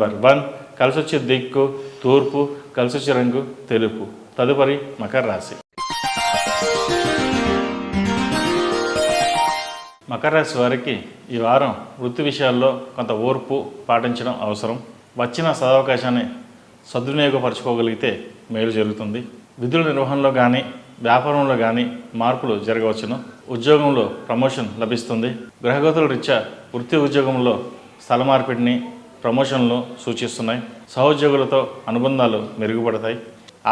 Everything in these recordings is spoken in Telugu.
నంబర్ 1 కలిసొచ్చే దిక్కు తూర్పు, కలిసొచ్చే రంగు తెలుపు. తదుపరి మకర రాశి. మకర రాశి వారికి ఈ వారం వృత్తి విషయాల్లో కొంత ఓర్పు పాటించడం అవసరం. వచ్చిన సదవకాశాన్ని సద్వినియోగపరచుకోగలిగితే మేలు జరుగుతుంది. విధుల నిర్వహణలో కానీ వ్యాపారంలో కానీ మార్పులు జరగవచ్చును. ఉద్యోగంలో ప్రమోషన్ లభిస్తుంది. గ్రహగతుల రీత్యా వృత్తి ఉద్యోగంలో స్థల మార్పిడిని ప్రమోషన్లు సూచిస్తున్నాయి. సహోద్యోగులతో అనుబంధాలు మెరుగుపడతాయి.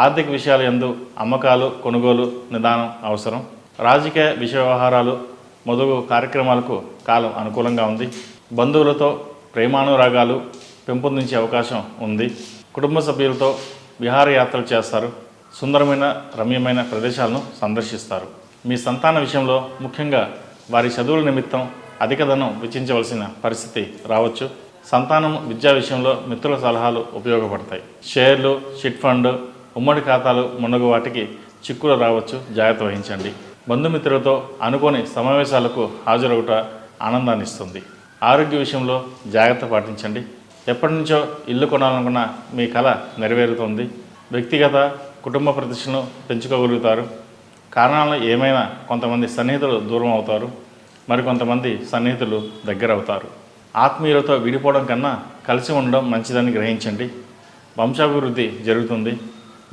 ఆర్థిక విషయాల యందు అమ్మకాలు కొనుగోలు నిదానం అవసరం. రాజకీయ విషయ వ్యవహారాలు మొదలు కార్యక్రమాలకు కాలం అనుకూలంగా ఉంది. బంధువులతో ప్రేమానురాగాలు పెంపొందించే అవకాశం ఉంది. కుటుంబ సభ్యులతో విహారయాత్రలు చేస్తారు. సుందరమైన రమ్యమైన ప్రదేశాలను సందర్శిస్తారు. మీ సంతాన విషయంలో ముఖ్యంగా వారి చదువుల నిమిత్తం అధిక ధనం వెచ్చించవలసిన పరిస్థితి రావచ్చు. సంతానం విద్యా విషయంలో మిత్రుల సలహాలు ఉపయోగపడతాయి. షేర్లు, చిట్ ఫండ్, ఉమ్మడి ఖాతాలు మున్నగు వాటికి చిక్కులు రావచ్చు. జాగ్రత్త వహించండి. బంధుమిత్రులతో అనుకోని సమావేశాలకు హాజరవుట ఆనందాన్ని ఇస్తుంది. ఆరోగ్య విషయంలో జాగ్రత్త పాటించండి. ఎప్పటి నుంచో ఇల్లు కొనాలనుకున్న మీ కళ నెరవేరుతుంది. వ్యక్తిగత కుటుంబ ప్రతిష్టను పెంచుకోగలుగుతారు. కారణాలు ఏమైనా కొంతమంది సన్నిహితులు దూరం అవుతారు, మరికొంతమంది సన్నిహితులు దగ్గర అవుతారు. ఆత్మీయులతో విడిపోవడం కన్నా కలిసి ఉండడం మంచిదని గ్రహించండి. వంశాభివృద్ధి జరుగుతుంది.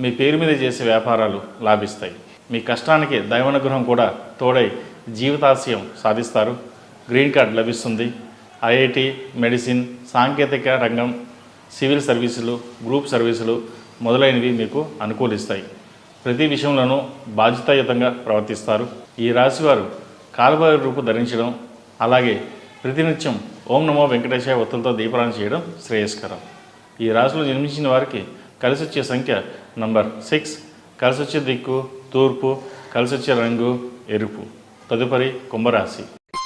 మీ పేరు మీద చేసే వ్యాపారాలు లాభిస్తాయి. మీ కష్టానికి దైవానుగ్రహం కూడా తోడై జీవితాశయం సాధిస్తారు. గ్రీన్ కార్డ్ లభిస్తుంది. ఐఐటి, మెడిసిన్, సాంకేతిక రంగం, సివిల్ సర్వీసులు, గ్రూప్ సర్వీసులు మొదలైనవి మీకు అనుకూలిస్తాయి. ప్రతి విషయంలోనూ బాధ్యతాయుతంగా ప్రవర్తిస్తారు. ఈ రాశివారు కాలభైరవ రూపు ధరించడం, అలాగే ప్రతినిత్యం ఓం నమో వెంకటేశాయ ఒత్తులతో దీపారాధన చేయడం శ్రేయస్కరం. ఈ రాశిలో జన్మించిన వారికి కలిసొచ్చే సంఖ్య నంబర్ 6, కలిసొచ్చే దిక్కు తూర్పు, కలిసొచ్చే రంగు ఎరుపు. తదుపరి కుంభరాశి.